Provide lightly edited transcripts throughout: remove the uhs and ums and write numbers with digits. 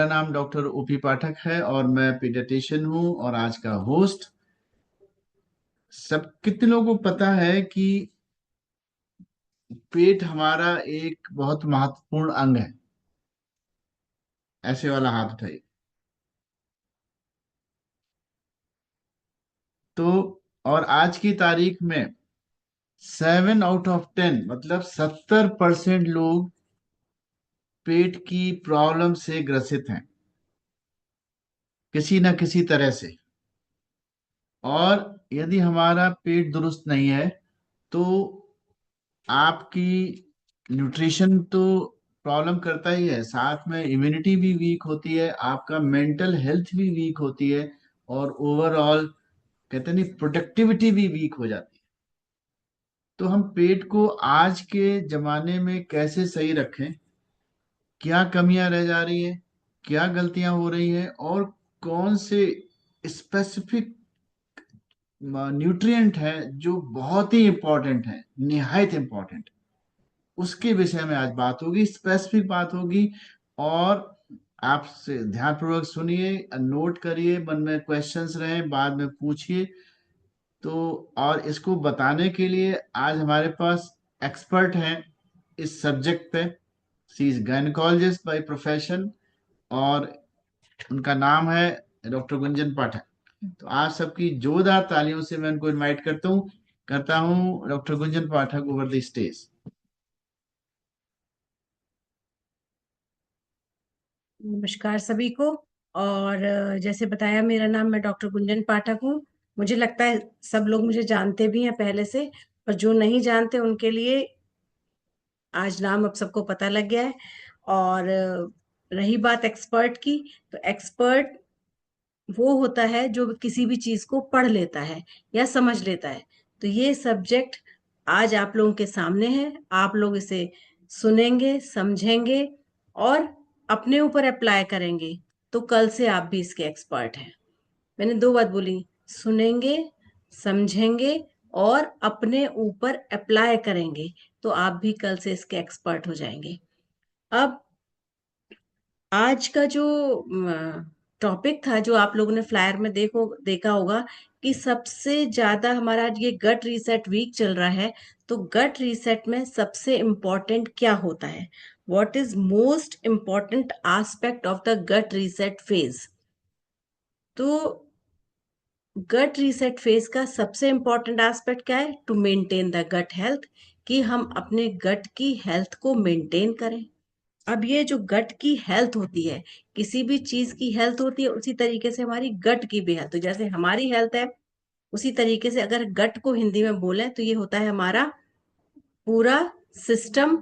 मेरा नाम doctor OP पाठक है और मैं पीडियाट्रिशियन हूँ और आज का होस्ट। सब कितने लोगों को पता है कि पेट हमारा एक बहुत महत्वपूर्ण अंग है? ऐसे वाला हाथ उठाइए। तो और आज की तारीख में 7 आउट ऑफ 10 मतलब 70% लोग पेट की प्रॉब्लम से ग्रसित हैं, किसी न किसी तरह से। और यदि हमारा पेट दुरुस्त नहीं है तो आपकी न्यूट्रिशन तो प्रॉब्लम करता ही है, साथ में इम्यूनिटी भी वीक होती है, आपका मेंटल हेल्थ भी वीक होती है, और ओवरऑल कहते नहीं प्रोडक्टिविटी भी वीक हो जाती है। तो हम पेट को आज के जमाने में कैसे सही रखें? क्या कमियां रह जा रही है, क्या गलतियां हो रही है, और कौन से स्पेसिफिक न्यूट्रिएंट है जो बहुत ही इंपॉर्टेंट है, निहायत इंपॉर्टेंट, उसके विषय में आज बात होगी, स्पेसिफिक बात होगी। और आपसे ध्यानपूर्वक सुनिए, नोट करिए, मन में क्वेश्चंस रहे बाद में पूछिए। तो और इसको बताने के लिए आज हमारे पास एक्सपर्ट हैं इस सब्जेक्ट पे। सी इज गायनेकोलॉजिस्ट बाय प्रोफेशन, और उनका नाम है डॉक्टर गुंजन पाठक। तो आप सबकी जोरदार तालियों से मैं उनको इनवाइट करता हूँ doctor Gunjan Pathak over the stage. नमस्कार सभी को। और जैसे बताया, मेरा नाम, मैं डॉक्टर गुंजन पाठक हूँ। मुझे लगता है सब लोग मुझे जानते भी हैं पहले से, पर जो नहीं जानते उनके लिए आज नाम अब सबको पता लग गया है। और रही बात एक्सपर्ट की, तो एक्सपर्ट वो होता है जो किसी भी चीज को पढ़ लेता है या समझ लेता है। तो ये सब्जेक्ट आज आप लोगों के सामने है, आप लोग इसे सुनेंगे, समझेंगे और अपने ऊपर अप्लाई करेंगे, तो कल से आप भी इसके एक्सपर्ट हैं। मैंने दो बात बोली, सुनेंगे, समझेंगे और अपने ऊपर अप्लाई करेंगे, तो आप भी कल से इसके एक्सपर्ट हो जाएंगे। अब आज का जो टॉपिक था, जो आप लोगों ने फ्लायर में देखा होगा कि सबसे ज्यादा हमारा आज ये गट रीसेट वीक चल रहा है। तो गट रीसेट में सबसे इम्पोर्टेंट क्या होता है? What is most important aspect of the gut reset phase? तो गट रीसेट फेज का सबसे इंपॉर्टेंट एस्पेक्ट क्या है? To maintain the gut health, कि हम अपने गट की हेल्थ को मेंटेन करें। अब ये जो गट की हेल्थ होती है, किसी भी चीज की हेल्थ होती है, उसी तरीके से हमारी गट की भी हेल्थ। तो जैसे हमारी हेल्थ है, उसी तरीके से अगर गट को हिंदी में बोले तो ये होता है हमारा पूरा सिस्टम।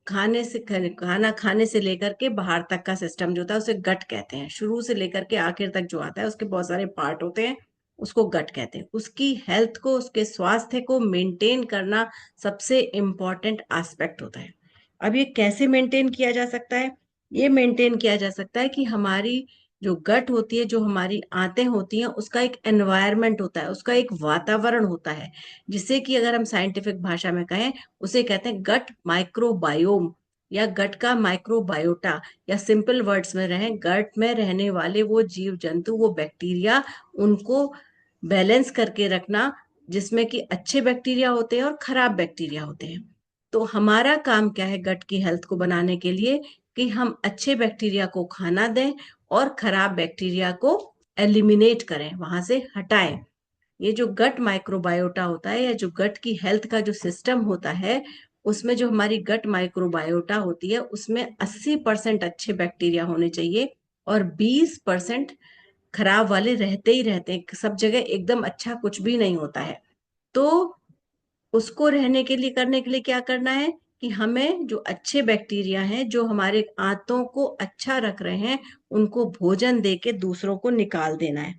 खाना खाने से लेकर के बाहर तक का सिस्टम जो होता है उसे गट कहते हैं। शुरू से लेकर के आखिर तक जो आता है उसके बहुत सारे पार्ट होते हैं, उसको गट कहते हैं। उसकी हेल्थ को, उसके स्वास्थ्य को मेंटेन करना सबसे इम्पोर्टेंट एस्पेक्ट होता है। अब ये कैसे मेंटेन किया जा सकता है? ये मेंटेन किया जा सकता है कि हमारी जो गट होती है, जो हमारी आंतें होती हैं, उसका एक एनवायरनमेंट होता है, उसका एक वातावरण होता है, जिसे कि अगर हम साइंटिफिक भाषा में कहें, उसे कहते हैं गट माइक्रोबायोम या गट का माइक्रोबायोटा। या सिंपल वर्ड्स में रहें, गट में रहने वाले वो जीव जंतु, वो बैक्टीरिया, उनको बैलेंस करके रखना, जिसमें कि अच्छे बैक्टीरिया होते हैं और खराब बैक्टीरिया होते हैं। तो हमारा काम क्या है गट की हेल्थ को बनाने के लिए? कि हम अच्छे बैक्टीरिया को खाना दें और खराब बैक्टीरिया को एलिमिनेट करें, वहां से हटाएं। ये जो गट माइक्रोबायोटा होता है, या जो गट की हेल्थ का जो सिस्टम होता है, उसमें जो हमारी गट माइक्रोबायोटा होती है, उसमें 80% अच्छे बैक्टीरिया होने चाहिए और 20% खराब वाले रहते ही रहते हैं। सब जगह एकदम अच्छा कुछ भी नहीं होता है। तो उसको रहने के लिए, करने के लिए क्या करना है? कि हमें जो अच्छे बैक्टीरिया हैं, जो हमारे आंतों को अच्छा रख रहे हैं, उनको भोजन दे के दूसरों को निकाल देना है।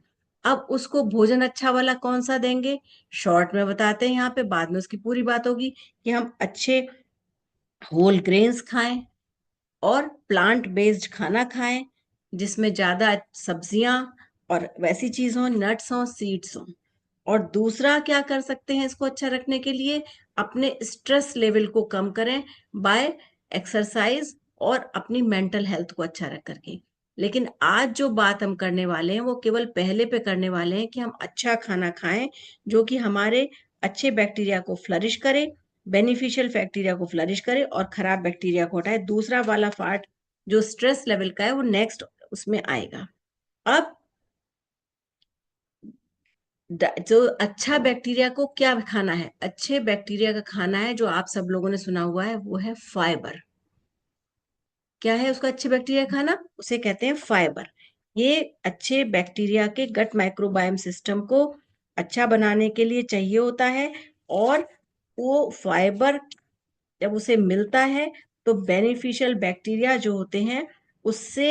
अब उसको भोजन अच्छा वाला कौन सा देंगे? शॉर्ट में बताते हैं यहाँ पे, बाद में उसकी पूरी बात होगी। कि हम अच्छे होल ग्रेन्स खाएं और प्लांट बेस्ड खाना खाएं, जिसमें ज्यादा सब्जियां और वैसी चीज हो, नट्स हो, सीड्स हो। और दूसरा क्या कर सकते हैं इसको अच्छा रखने के लिए? अपने स्ट्रेस लेवल को कम करें बाय एक्सरसाइज और अपनी मेंटल हेल्थ को अच्छा रख करके। लेकिन आज जो बात हम करने वाले हैं वो केवल पहले पे करने वाले हैं कि हम अच्छा खाना खाएं जो कि हमारे अच्छे बैक्टीरिया को फ्लरिश करे, बेनिफिशियल बैक्टीरिया को फ्लरिश करे और खराब बैक्टीरिया को हटाए। दूसरा वाला पार्ट जो स्ट्रेस लेवल का है वो नेक्स्ट उसमें आएगा। अब जो अच्छा बैक्टीरिया को क्या खाना है, अच्छे बैक्टीरिया का खाना है जो आप सब लोगों ने सुना हुआ है, वो है फाइबर। क्या है उसका अच्छे बैक्टीरिया खाना? उसे कहते हैं फाइबर। ये अच्छे बैक्टीरिया के गट माइक्रोबायोम सिस्टम को अच्छा बनाने के लिए चाहिए होता है। और वो फाइबर जब उसे मिलता है तो बेनिफिशियल बैक्टीरिया जो होते हैं उससे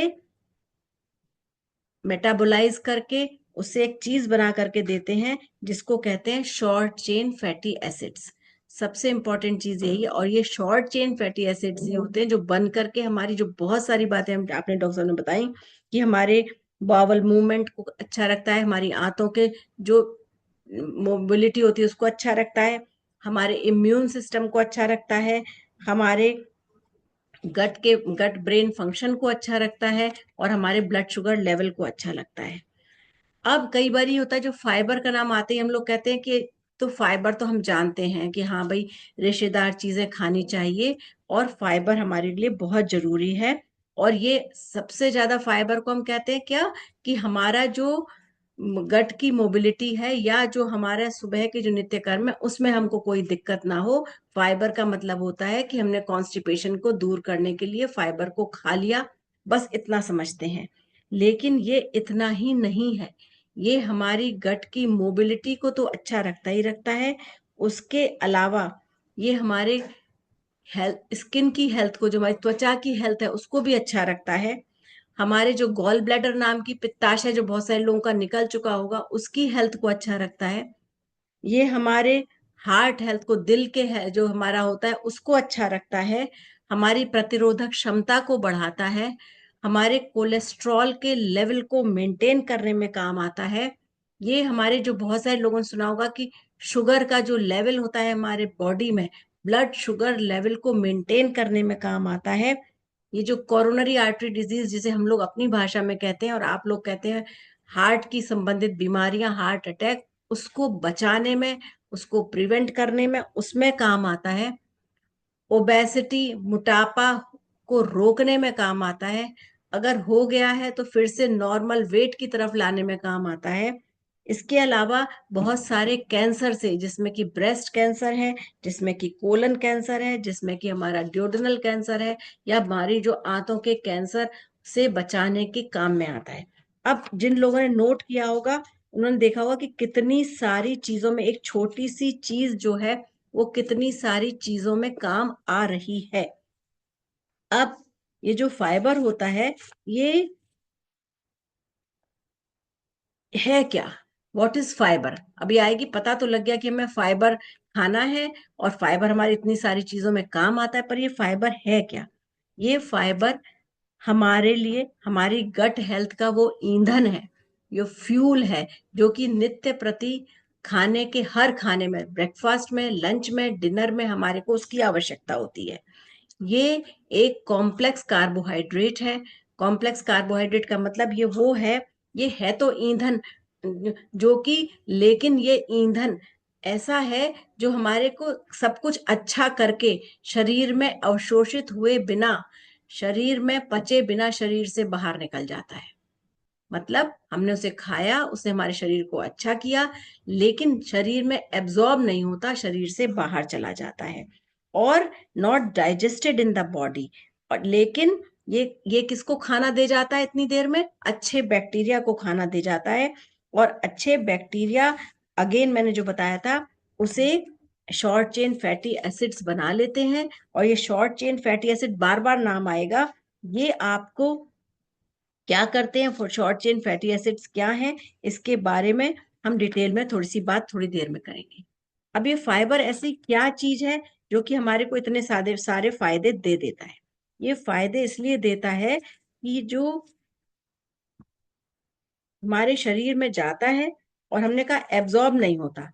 मेटाबोलाइज करके उससे एक चीज बना करके देते हैं जिसको कहते हैं शॉर्ट चेन फैटी एसिड्स। सबसे इंपॉर्टेंट चीज यही है। और ये शॉर्ट चेन फैटी एसिड्स ये होते हैं जो बन करके हमारी जो बहुत सारी बातें हम आपने डॉक्टर साहब ने बताई कि हमारे बावल मूवमेंट को अच्छा रखता है, हमारी आंतों के जो मोबिलिटी होती है उसको अच्छा रखता है, हमारे इम्यून सिस्टम को अच्छा रखता है, हमारे गट ब्रेन फंक्शन को अच्छा रखता है और हमारे ब्लड शुगर लेवल को अच्छा लगता है। अब कई बार ये होता है जो फाइबर का नाम आते ही हम लोग कहते हैं कि तो फाइबर तो हम जानते हैं कि हाँ भाई रेशेदार चीजें खानी चाहिए और फाइबर हमारे लिए बहुत जरूरी है। और ये सबसे ज्यादा फाइबर को हम कहते हैं क्या, कि हमारा जो गट की मोबिलिटी है या जो हमारा सुबह के जो नित्य कर्म है उसमें हमको कोई दिक्कत ना हो। फाइबर का मतलब होता है कि हमने कॉन्स्टिपेशन को दूर करने के लिए फाइबर को खा लिया, बस इतना समझते हैं। लेकिन ये इतना ही नहीं है, ये हमारी गट की मोबिलिटी को तो अच्छा रखता ही रखता है, उसके अलावा ये हमारे हेल्थ, स्किन की हेल्थ को, जो हमारी त्वचा की हेल्थ है उसको भी अच्छा रखता है। हमारे जो गॉल ब्लैडर नाम की पित्ताशय जो बहुत सारे लोगों का निकल चुका होगा उसकी हेल्थ को अच्छा रखता है। ये हमारे हार्ट हेल्थ को, दिल के है जो हमारा होता है उसको अच्छा रखता है, हमारी प्रतिरोधक क्षमता को बढ़ाता है, हमारे कोलेस्ट्रॉल के लेवल को मेंटेन करने में काम आता है। ये हमारे जो बहुत सारे लोगों ने सुना होगा कि शुगर का जो लेवल होता है हमारे बॉडी में, ब्लड शुगर लेवल को मेंटेन करने में काम आता है। ये जो कोरोनरी आर्टरी डिजीज जिसे हम लोग अपनी भाषा में कहते हैं और आप लोग कहते हैं हार्ट की संबंधित बीमारियां, हार्ट अटैक, उसको बचाने में, उसको प्रिवेंट करने में उसमें काम आता है। ओबेसिटी, मोटापा को रोकने में काम आता है। अगर हो गया है तो फिर से नॉर्मल वेट की तरफ लाने में काम आता है। इसके अलावा बहुत सारे कैंसर से, जिसमें कि ब्रेस्ट कैंसर है, जिसमें कि कोलन कैंसर है, जिसमें कि हमारा ड्यूडेनल कैंसर है, या हमारी जो आंतों के कैंसर से बचाने के काम में आता है। अब जिन लोगों ने नोट किया होगा उन्होंने देखा होगा कि कितनी सारी चीजों में एक छोटी सी चीज जो है वो कितनी सारी चीजों में काम आ रही है। अब ये जो फाइबर होता है ये है क्या? What is fibre? अभी आएगी, पता तो लग गया कि हमें फाइबर खाना है और फाइबर हमारी इतनी सारी चीजों में काम आता है, पर ये फाइबर है क्या? ये फाइबर हमारे लिए हमारी गट हेल्थ का वो ईंधन है, ये फ्यूल है जो कि नित्य प्रति खाने के हर खाने में, ब्रेकफास्ट में, लंच में, डिनर में हमारे को उसकी आवश्यकता होती है। ये एक कॉम्प्लेक्स कार्बोहाइड्रेट है। कॉम्प्लेक्स कार्बोहाइड्रेट का मतलब ये है तो ईंधन जो कि, लेकिन ये ईंधन ऐसा है जो हमारे को सब कुछ अच्छा करके शरीर में अवशोषित हुए बिना, शरीर में पचे बिना शरीर से बाहर निकल जाता है। मतलब हमने उसे खाया, उसने हमारे शरीर को अच्छा किया, लेकिन शरीर में एब्जॉर्ब नहीं होता, शरीर से बाहर चला जाता है और not digested in the body. और लेकिन ये किसको खाना दे जाता है इतनी देर में? अच्छे बैक्टीरिया को खाना दे जाता है। और अच्छे बैक्टीरिया, अगेन मैंने जो बताया था, उसे शॉर्ट चेन फैटी एसिड्स बना लेते हैं। और ये शॉर्ट चेन फैटी एसिड, बार बार नाम आएगा, ये आपको क्या करते हैं, शॉर्ट चेन फैटी एसिड्स क्या हैं इसके बारे में हम डिटेल में थोड़ी सी बात थोड़ी देर में करेंगे। अब ये फाइबर ऐसी क्या चीज है जो कि हमारे को इतने सारे सारे फायदे दे देता है? ये फायदे इसलिए देता है कि जो हमारे शरीर में जाता है और हमने कहा एब्जॉर्ब नहीं होता।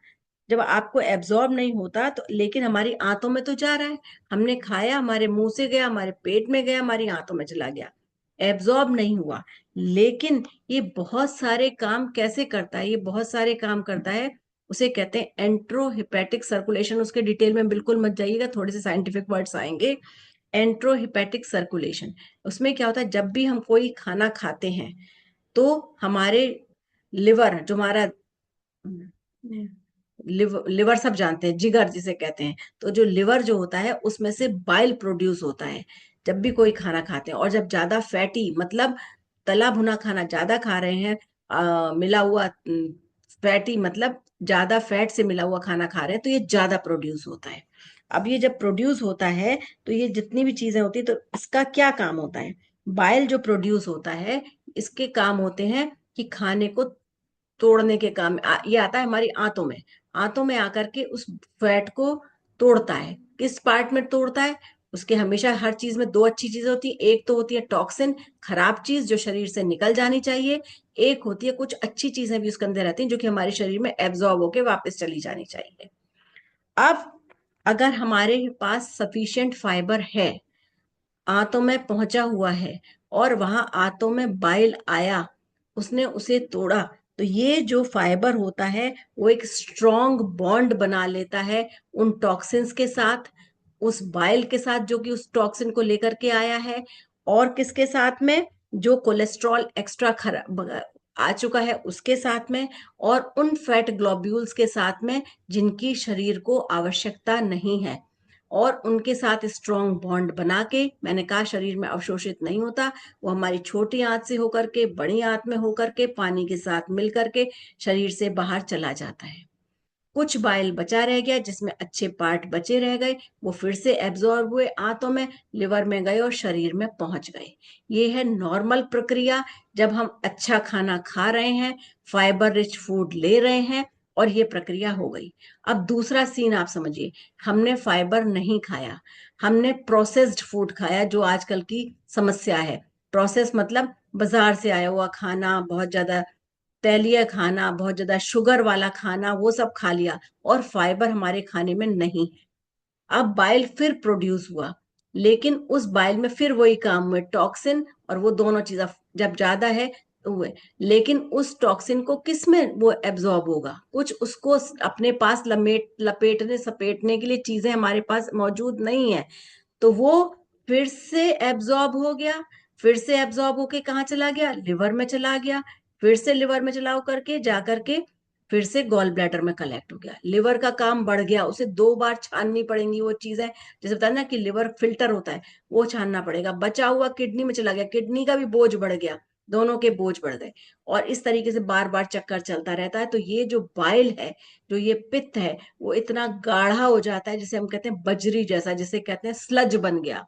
जब आपको एब्जॉर्ब नहीं होता तो, लेकिन हमारी आंतों में तो जा रहा है, हमने खाया, हमारे मुंह से गया, हमारे पेट में गया, हमारी आंतों में चला गया, एब्जॉर्ब नहीं हुआ। लेकिन ये बहुत सारे काम कैसे करता है, ये बहुत सारे काम करता है, उसे कहते हैं एंट्रोहिपेटिक सर्कुलेशन। उसके डिटेल में बिल्कुल मत जाइएगा, थोड़े से साइंटिफिक वर्ड्स आएंगे। एंट्रोहिपेटिक सर्कुलेशन, उसमें क्या होता है, जब भी हम कोई खाना खाते हैं तो हमारे लिवर, जो हमारा लिवर सब जानते हैं, जिगर जिसे कहते हैं, तो जो लिवर जो होता है उसमें से बाइल प्रोड्यूस होता है जब भी कोई खाना खाते हैं। और जब ज्यादा फैटी, मतलब तला भुना खाना ज्यादा खा रहे हैं, मिला हुआ फैटी मतलब ज्यादा फैट से मिला हुआ खाना खा रहे हैं, तो ये ज्यादा प्रोड्यूस होता है। अब ये जब प्रोड्यूस होता है तो ये जितनी भी चीजें होती है, तो इसका क्या काम होता है, बाइल जो प्रोड्यूस होता है इसके काम होते हैं कि खाने को तोड़ने के काम में ये आता है हमारी आंतों में। आंतों में आकर के उस फैट को तोड़ता है। किस पार्ट में तोड़ता है, उसके हमेशा हर चीज में दो अच्छी चीजें होती है, एक तो होती है टॉक्सिन, खराब चीज जो शरीर से निकल जानी चाहिए, एक होती है कुछ अच्छी चीजें भी उसके अंदर रहती हैं जो कि हमारे शरीर में एब्जॉर्ब होके वापस चली जानी चाहिए। अब अगर हमारे पास सफिशिएंट फाइबर है, आंतों में पहुंचा हुआ है, और वहां आंतों में बाइल आया, उसने उसे तोड़ा, तो ये जो फाइबर होता है वो एक स्ट्रॉन्ग बॉन्ड बना लेता है उन टॉक्सिन्स के साथ, उस बाइल के साथ जो कि उस टॉक्सिन को लेकर के आया है, और किसके साथ में, जो कोलेस्ट्रॉल एक्स्ट्रा खराब आ चुका है उसके साथ में, और उन फैट ग्लोब्यूल्स के साथ में जिनकी शरीर को आवश्यकता नहीं है। और उनके साथ स्ट्रॉन्ग बॉन्ड बना के, मैंने कहा शरीर में अवशोषित नहीं होता, वो हमारी छोटी आंत से होकर के बड़ी आंत में होकर के पानी के साथ मिल करके शरीर से बाहर चला जाता है। कुछ बाइल बचा रह गया, जिसमें अच्छे पार्ट बचे रह गए, वो फिर से एब्जॉर्ब हुए आंतों में, लिवर में गए और शरीर में पहुंच गए। ये है नॉर्मल प्रक्रिया जब हम अच्छा खाना खा रहे हैं, फाइबर रिच फूड ले रहे हैं, और ये प्रक्रिया हो गई। अब दूसरा सीन आप समझिए, हमने फाइबर नहीं खाया, हमने प्रोसेस्ड फूड खाया, जो आजकल की समस्या है। प्रोसेस मतलब बाजार से आया हुआ खाना, बहुत ज्यादा तैलीय खाना, बहुत ज्यादा शुगर वाला खाना, वो सब खा लिया, और फाइबर हमारे खाने में नहीं। अब बाइल फिर प्रोड्यूस हुआ, लेकिन उस बाइल में फिर वही काम हुए, टॉक्सिन और वो दोनों चीज जब ज्यादा है तो हुए। लेकिन उस टॉक्सिन को किस में वो एब्जॉर्ब होगा, कुछ उसको अपने पास लपेटने सपेटने के लिए चीजें हमारे पास मौजूद नहीं है, तो वो फिर से एब्जॉर्ब हो गया। फिर से एब्जॉर्ब होके कहाँ चला गया, लिवर में चला गया। फिर से लिवर में चला करके जा करके फिर से गॉल ब्लैडर में कलेक्ट हो गया, लिवर का काम बढ़ गया, उसे 2 बार छाननी पड़ेंगी वो चीजें। जैसे बताया ना कि लिवर फिल्टर होता है, वो छानना पड़ेगा। बचा हुआ किडनी में चला गया, किडनी का भी बोझ बढ़ गया, दोनों के बोझ बढ़ गए। और इस तरीके से बार बार चक्कर चलता रहता है। तो ये जो बाइल है, जो ये पित्त है, वो इतना गाढ़ा हो जाता है, जिसे हम कहते हैं बजरी जैसा, जिसे कहते हैं स्लज बन गया।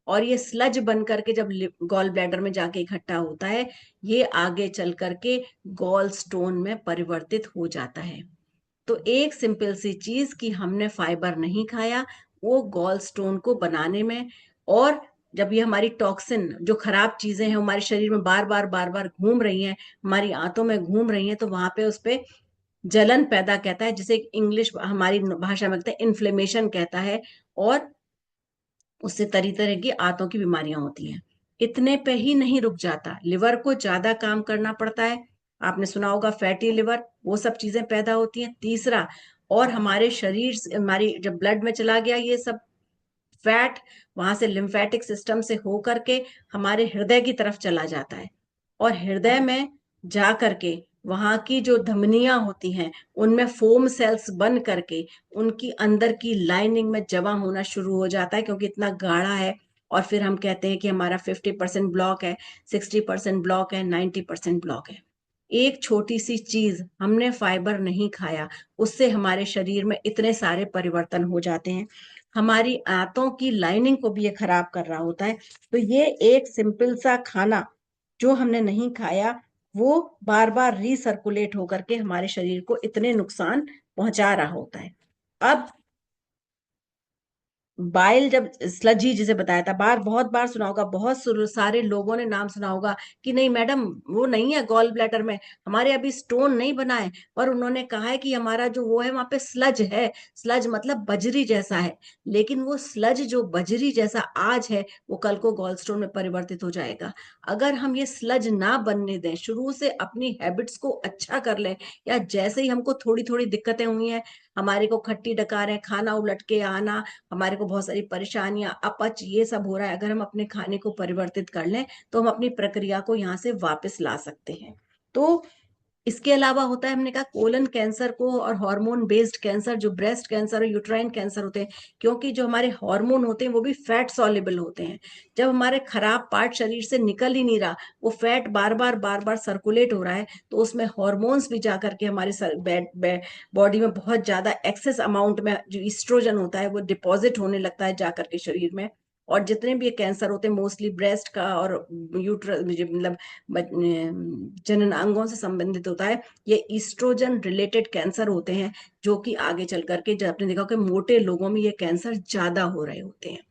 और ये स्लज बन करके जब गॉल ब्लैडर में जाके इकट्ठा होता है, ये आगे चल करके गॉल स्टोन में परिवर्तित हो जाता है। तो एक सिंपल सी चीज कि हमने फाइबर नहीं खाया, वो गॉल स्टोन को बनाने में, और जब ये हमारी टॉक्सिन, जो खराब चीजें हैं हमारे शरीर में बार बार घूम रही हैं, हमारी आंतों में घूम रही हैं, तो वहां पे उस पे जलन पैदा कहता है, जिसे इंग्लिश हमारी भाषा में कहते हैं इन्फ्लेमेशन कहता है। और उससे तरह तरह की आंतों की बीमारियां होती हैं। इतने पे ही नहीं रुक जाता, लिवर को ज्यादा काम करना पड़ता है। आपने सुना होगा फैटी लिवर, वो सब चीजें पैदा होती हैं। तीसरा, और हमारे शरीर से, हमारी जब ब्लड में चला गया ये सब फैट, वहां से लिम्फेटिक सिस्टम से हो करके हमारे हृदय की तरफ चला जाता है, और हृदय में जा करके वहां की जो धमनियां होती हैं उनमें फोम सेल्स बन करके उनकी अंदर की लाइनिंग में जमा होना शुरू हो जाता है, क्योंकि इतना गाढ़ा है। और फिर हम कहते हैं कि हमारा 50% ब्लॉक है, 60% ब्लॉक है, 90% ब्लॉक है। एक छोटी सी चीज, हमने फाइबर नहीं खाया, उससे हमारे शरीर में इतने सारे परिवर्तन हो जाते हैं। हमारी आंतों की लाइनिंग को भी ये खराब कर रहा होता है। तो ये एक सिंपल सा खाना जो हमने नहीं खाया, वो बार बार रीसर्कुलेट होकर के हमारे शरीर को इतने नुकसान पहुंचा रहा होता है। अब बाइल जब स्लजी जिसे बताया था, बहुत बार सुना होगा, बहुत सारे लोगों ने नाम सुना होगा कि नहीं मैडम वो नहीं है गॉल ब्लैडर में, हमारे अभी स्टोन नहीं बना है, पर उन्होंने कहा है कि हमारा जो वो है वहां पे स्लज है। स्लज मतलब बजरी जैसा है, लेकिन वो स्लज जो बजरी जैसा आज है वो कल को गॉल स्टोन में परिवर्तित हो जाएगा। अगर हम ये स्लज ना बनने दें, शुरू से अपनी हैबिट्स को अच्छा कर लें, या जैसे ही हमको थोड़ी थोड़ी दिक्कतें हुई हैं, हमारे को खट्टी डकारें, खाना उलट के आना, हमारे को बहुत सारी परेशानियां, अपच, ये सब हो रहा है, अगर हम अपने खाने को परिवर्तित कर लें तो हम अपनी प्रक्रिया को यहाँ से वापस ला सकते हैं। तो इसके अलावा होता है, हमने कहा कोलन कैंसर को और हार्मोन बेस्ड कैंसर, जो ब्रेस्ट कैंसर और यूट्राइन कैंसर होते हैं, क्योंकि जो हमारे हार्मोन होते हैं वो भी फैट सॉल्युबल होते हैं। जब हमारे खराब पार्ट शरीर से निकल ही नहीं रहा, वो फैट बार बार सर्कुलेट हो रहा है, तो उसमें हॉर्मोन्स भी जा करके हमारे बॉडी में बहुत ज्यादा एक्सेस अमाउंट में जो ईस्ट्रोजन होता है वो डिपॉजिट होने लगता है जा करके शरीर में। और जितने भी ये कैंसर होते हैं, मोस्टली ब्रेस्ट का और यूट्रस मतलब जनन अंगों से संबंधित होता है, ये ईस्ट्रोजन रिलेटेड कैंसर होते हैं, जो कि आगे चल करके, जब आपने देखा कि मोटे लोगों में ये कैंसर ज्यादा हो रहे होते हैं।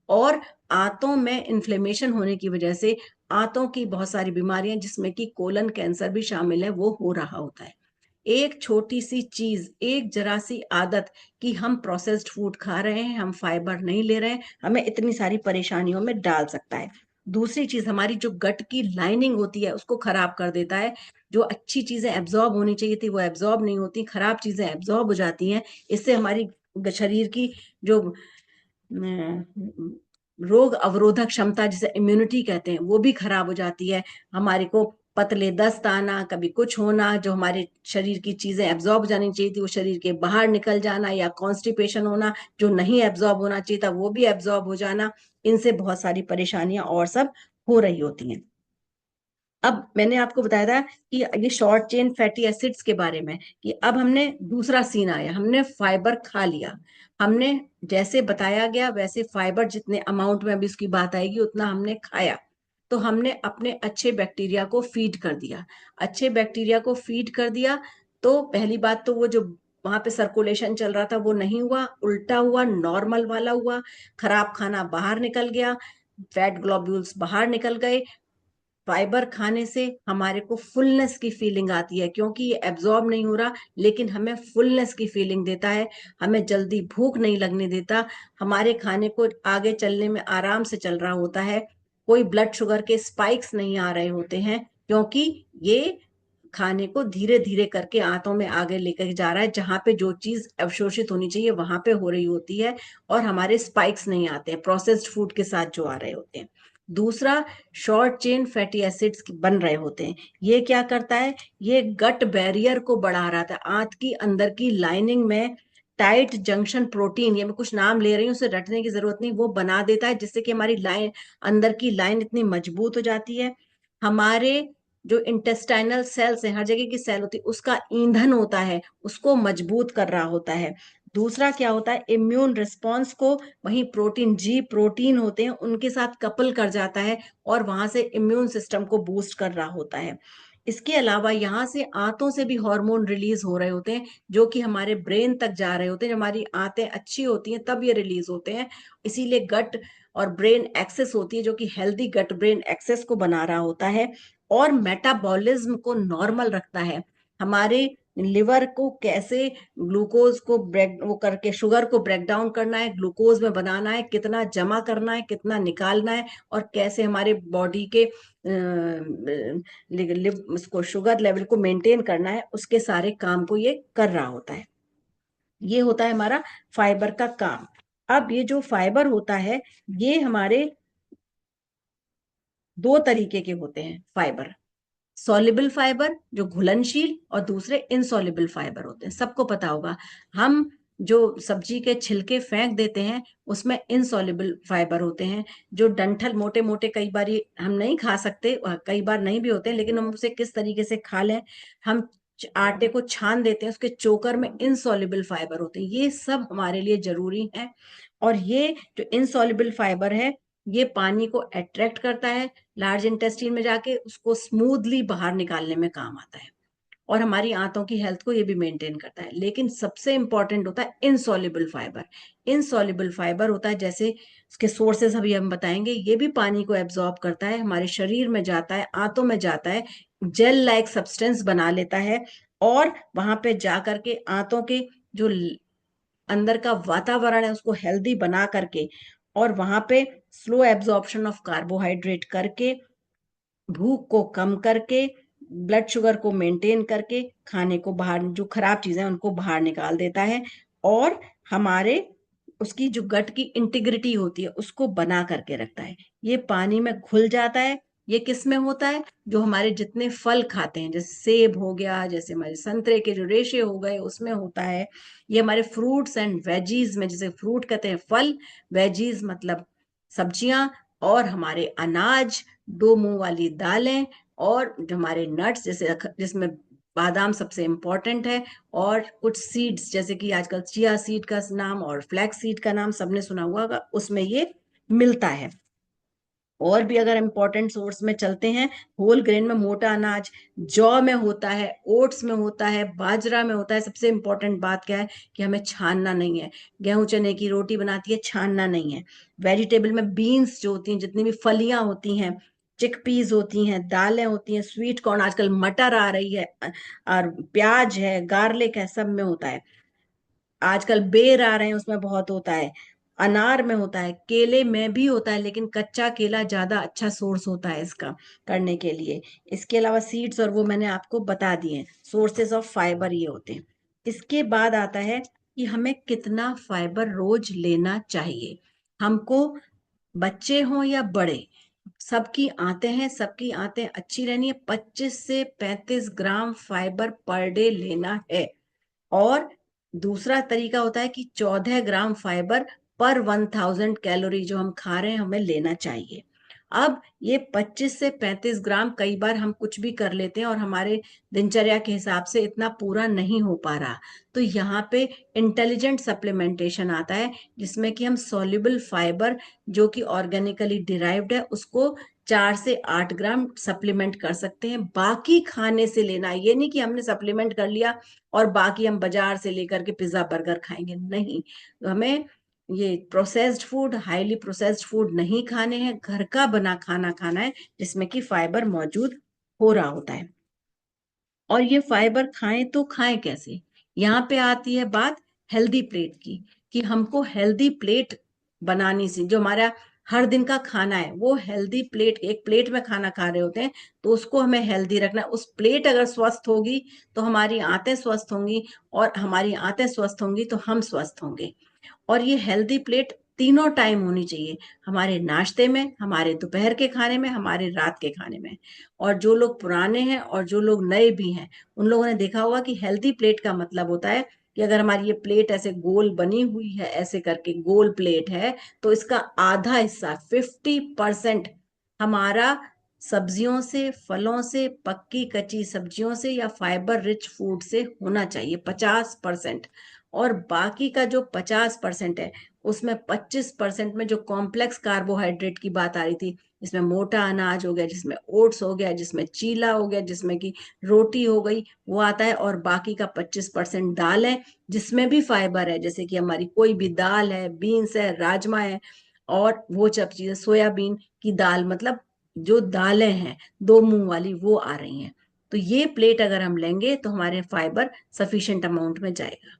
और आंतों में इन्फ्लेमेशन होने की वजह से आंतों की बहुत सारी बीमारियां, जिसमें कि कोलन कैंसर भी शामिल है, वो हो रहा होता है। एक छोटी सी चीज, एक जरा सी आदत कि हम प्रोसेस्ड फूड खा रहे हैं, हम फाइबर नहीं ले रहे हैं, हमें इतनी सारी परेशानियों में डाल सकता है। दूसरी चीज, हमारी जो गट की लाइनिंग होती है उसको खराब कर देता है। जो अच्छी चीजें एब्जॉर्ब होनी चाहिए थी वो एब्जॉर्ब नहीं होती, खराब चीजें एब्जॉर्ब हो जाती हैं। इससे हमारी शरीर की जो रोग अवरोधक क्षमता, जिसे इम्यूनिटी कहते हैं, वो भी खराब हो जाती है। हमारे को पतले दस्त आना, कभी कुछ होना, जो हमारे शरीर की चीजें एब्जॉर्ब जानी चाहिए थी वो शरीर के बाहर निकल जाना, या कॉन्स्टिपेशन होना, जो नहीं एब्जॉर्ब होना चाहिए था वो भी एब्जॉर्ब हो जाना, इनसे बहुत सारी परेशानियां और सब हो रही होती हैं। अब मैंने आपको बताया था कि ये शॉर्ट चेन फैटी एसिड्स के बारे में, कि अब हमने दूसरा सीन आया, हमने फाइबर खा लिया, हमने जैसे बताया गया वैसे फाइबर जितने अमाउंट में, अभी उसकी बात आएगी, उतना हमने खाया, तो हमने अपने अच्छे बैक्टीरिया को फीड कर दिया। अच्छे बैक्टीरिया को फीड कर दिया, तो पहली बात तो वो जो वहां पे सर्कुलेशन चल रहा था वो नहीं हुआ, उल्टा हुआ, नॉर्मल वाला हुआ। खराब खाना बाहर निकल गया, फैट ग्लोब्यूल्स बाहर निकल गए। फाइबर खाने से हमारे को फुलनेस की फीलिंग आती है, क्योंकि ये एब्जॉर्ब नहीं हो रहा, लेकिन हमें फुलनेस की फीलिंग देता है, हमें जल्दी भूख नहीं लगने देता, हमारे खाने को आगे चलने में आराम से चल रहा होता है। कोई ब्लड शुगर के स्पाइक्स नहीं आ रहे होते हैं, क्योंकि ये खाने को धीरे धीरे करके आंतों में आगे लेकर जा रहा है, जहां पे जो चीज अवशोषित होनी चाहिए वहां पे हो रही होती है, और हमारे स्पाइक्स नहीं आते हैं प्रोसेस्ड फूड के साथ जो आ रहे होते हैं। दूसरा, शॉर्ट चेन फैटी एसिड्स बन रहे होते हैं। ये क्या करता है, ये गट बैरियर को बढ़ा रहा था, आंत की अंदर की लाइनिंग में टाइट जंक्शन प्रोटीन, ये मैं कुछ नाम ले रही हूँ, उसे रटने की जरूरत नहीं, वो बना देता है, जिससे कि हमारी लाइन, अंदर की लाइन इतनी मजबूत हो जाती है। हमारे जो इंटेस्टाइनल सेल्स है, हर जगह की सेल होती है, उसका ईंधन होता है, उसको मजबूत कर रहा होता है। दूसरा क्या होता है, इम्यून रिस्पॉन्स को, वही प्रोटीन, जी प्रोटीन होते हैं उनके साथ कपल कर जाता है, और वहां से इम्यून सिस्टम को बूस्ट कर रहा होता है। इसके अलावा यहाँ से आंतों से भी हार्मोन रिलीज हो रहे होते हैं, जो कि हमारे ब्रेन तक जा रहे होते हैं। जब हमारी आंतें अच्छी होती हैं तब ये रिलीज होते हैं, इसीलिए गट और ब्रेन एक्सेस होती है, जो कि हेल्दी गट ब्रेन एक्सेस को बना रहा होता है, और मेटाबॉलिज्म को नॉर्मल रखता है। हमारे लिवर को कैसे ग्लूकोज को ब्रेक वो करके शुगर को ब्रेक डाउन करना है, ग्लूकोज में बनाना है, कितना जमा करना है, कितना निकालना है, और कैसे हमारे बॉडी के उसको शुगर लेवल को मेंटेन करना है, उसके सारे काम को ये कर रहा होता है। ये होता है हमारा फाइबर का काम। अब ये जो फाइबर होता है, ये हमारे दो तरीके के होते हैं फाइबर। सॉल्युबल फाइबर जो घुलनशील, और दूसरे इनसॉल्युबल फाइबर होते हैं, सबको पता होगा। हम जो सब्जी के छिलके फेंक देते हैं उसमें इनसॉल्युबल फाइबर होते हैं। जो डंठल मोटे मोटे, कई बार हम नहीं खा सकते, कई बार नहीं भी होते हैं, लेकिन हम उसे किस तरीके से खा लें, हम आटे को छान देते हैं, उसके चोकर में इनसॉल्युबल फाइबर होते हैं, ये सब हमारे लिए जरूरी है। और ये जो इनसॉल्युबल फाइबर है, ये पानी को अट्रैक्ट करता है, लार्ज इंटेस्टाइन में जाके उसको स्मूथली बाहर निकालने में काम आता है। और हमारी आंतों की हेल्थ को ये भी मेंटेन करता है। लेकिन सबसे इंपॉर्टेंट होता है इनसॉल्युबल फाइबर। इनसॉल्युबल फाइबर होता है, जैसे इसके सोर्सेस अभी हम बताएंगे, ये भी पानी को एब्जॉर्ब करता है, हमारे शरीर में जाता है, आंतों में जाता है, जेल लाइक सब्सटेंस बना लेता है, और वहां पे जाकर के आंतों के जो अंदर का वातावरण है उसको हेल्दी बना करके, और वहां पे स्लो एब्जॉर्प्शन ऑफ कार्बोहाइड्रेट करके, भूख को कम करके, ब्लड शुगर को मेंटेन करके, खाने को बाहर, जो खराब चीजें हैं उनको बाहर निकाल देता है, और हमारे उसकी जो गट की इंटीग्रिटी होती है उसको बना करके रखता है। ये पानी में घुल जाता है। ये किस में होता है? जो हमारे जितने फल खाते हैं, जैसे सेब हो गया, जैसे हमारे संतरे के जो रेशे हो गए, उसमें होता है। ये हमारे फ्रूट्स एंड वेजीज में, जैसे फ्रूट कहते हैं फल, वेजीज मतलब सब्जियां, और हमारे अनाज, दो मुंह वाली दालें, और जो हमारे नट्स, जैसे जिसमें बादाम सबसे इंपॉर्टेंट है, और कुछ सीड्स जैसे कि आजकल चिया सीड का नाम और फ्लैक्स सीड का नाम सबने सुना हुआ होगा, उसमें ये मिलता है। और भी अगर इंपॉर्टेंट सोर्स में चलते हैं, होल ग्रेन में मोटा अनाज, जौ में होता है, ओट्स में होता है, बाजरा में होता है। सबसे इंपॉर्टेंट बात क्या है कि हमें छानना नहीं है। गेहूं चने की रोटी बनाती है, छानना नहीं है। वेजिटेबल में बीन्स जो होती हैं, जितनी भी फलियां होती हैं, चिकपीस होती हैं, दालें होती हैं, स्वीट कॉर्न, आजकल मटर आ रही है, और प्याज है, गार्लिक है, सब में होता है। आजकल बेर आ रहे हैं, उसमें बहुत होता है। अनार में होता है, केले में भी होता है, लेकिन कच्चा केला ज्यादा अच्छा सोर्स होता है इसका करने के लिए। इसके अलावा सीड्स और वो मैंने आपको बता दिए, सोर्सेस ऑफ फाइबर ये होते हैं। इसके बाद आता है कि हमें कितना फाइबर रोज लेना चाहिए। हमको, बच्चे हों या बड़े, सबकी आंतें अच्छी रहनी है, 25 से 35 ग्राम फाइबर पर डे लेना है। और दूसरा तरीका होता है कि 14 ग्राम फाइबर पर 1000 कैलोरी जो हम खा रहे हैं हमें लेना चाहिए। अब ये 25 से 35 ग्राम, कई बार हम कुछ भी कर लेते हैं और हमारे दिनचर्या के हिसाब से इतना पूरा नहीं हो पा रहा, तो यहाँ पे इंटेलिजेंट सप्लीमेंटेशन आता है, जिसमें कि हम सॉल्युबल फाइबर जो कि ऑर्गेनिकली डिराइव्ड है उसको 4 से 8 ग्राम सप्लीमेंट कर सकते हैं। बाकी खाने से लेना, ये नहीं कि हमने सप्लीमेंट कर लिया और बाकी हम बाजार से लेकर के पिज्जा बर्गर खाएंगे, नहीं। तो हमें ये processed food, highly processed food नहीं खाने हैं, घर का बना खाना खाना है, जिसमें कि फाइबर मौजूद हो रहा होता है। और ये फाइबर खाएं तो खाएं कैसे? यहाँ पे आती है बात हेल्दी प्लेट की, कि हमको हेल्दी प्लेट बनानी सी, जो हमारा हर दिन का खाना है वो हेल्दी प्लेट, एक प्लेट में खाना खा रहे होते हैं, तो उसको हमें हेल्दी रखना है। उस प्लेट अगर स्वस्थ होगी तो हमारी आंतें स्वस्थ होंगी, और हमारी आंतें स्वस्थ होंगी तो हम स्वस्थ होंगे। और ये हेल्दी प्लेट तीनों टाइम होनी चाहिए, हमारे नाश्ते में, हमारे दोपहर के खाने में, हमारे रात के खाने में। और जो लोग पुराने हैं और जो लोग नए भी हैं, उन लोगों ने देखा होगा कि हेल्दी प्लेट का मतलब होता है कि अगर हमारी ये प्लेट ऐसे गोल बनी हुई है, ऐसे करके गोल प्लेट है, तो इसका आधा हिस्सा 50% हमारा सब्जियों से, फलों से, पक्की कच्ची सब्जियों से या फाइबर रिच फूड से होना चाहिए, 50%। और बाकी का जो 50% है, उसमें 25% में जो कॉम्प्लेक्स कार्बोहाइड्रेट की बात आ रही थी, जिसमें मोटा अनाज हो गया, जिसमें ओट्स हो गया, जिसमें चीला हो गया, जिसमें कि रोटी हो गई, वो आता है। और बाकी का 25% दाल है, जिसमें भी फाइबर है, जैसे कि हमारी कोई भी दाल है, बीन्स है, राजमा है, और वो सब चीजें, सोयाबीन की दाल, मतलब जो दालें हैं दो मुंह वाली, वो आ रही हैं। तो ये प्लेट अगर हम लेंगे तो हमारे फाइबर सफिशिएंट अमाउंट में जाएगा।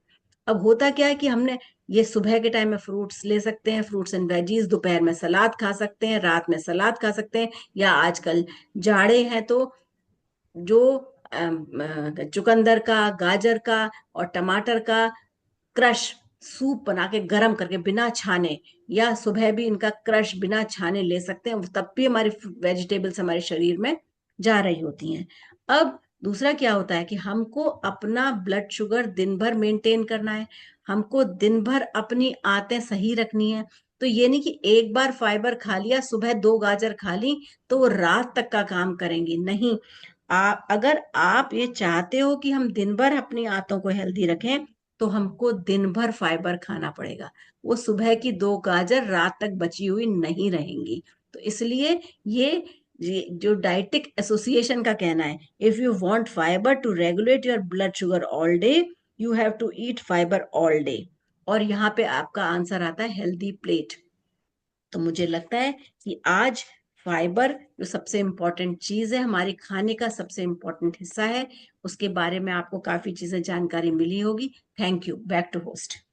अब होता क्या है कि हमने ये सुबह के टाइम में फ्रूट्स ले सकते हैं, फ्रूट्स एंड वेजीज, दोपहर में सलाद खा सकते हैं, रात में सलाद खा सकते हैं, या आजकल जाड़े हैं तो जो चुकंदर का, गाजर का और टमाटर का क्रश सूप बना के गरम करके बिना छाने, या सुबह भी इनका क्रश बिना छाने ले सकते हैं, तब भी हमारी वेजिटेबल्स हमारे शरीर में जा रही होती हैं। अब दूसरा क्या होता है कि हमको अपना ब्लड शुगर दिन भर मेंटेन करना है, हमको दिन भर अपनी आंतें सही रखनी है। तो ये नहीं कि एक बार फाइबर खा लिया, सुबह 2 गाजर खा ली तो वो रात तक का काम करेंगी, नहीं। अगर आप ये चाहते हो कि हम दिन भर अपनी आंतों को हेल्दी रखें, तो हमको दिन भर फाइबर खाना पड़ेगा। वो सुबह की 2 गाजर रात तक बची हुई नहीं रहेंगी। तो इसलिए ये जो डाइटिक एसोसिएशन का कहना है, if you want fibre to regulate your blood sugar all day, you have to eat fibre all day. और यहाँ पे आपका आंसर आता है हेल्दी प्लेट। तो मुझे लगता है कि आज फाइबर जो सबसे इंपॉर्टेंट चीज है, हमारे खाने का सबसे इंपॉर्टेंट हिस्सा है, उसके बारे में आपको काफी चीजें जानकारी मिली होगी। Thank you. Back to host.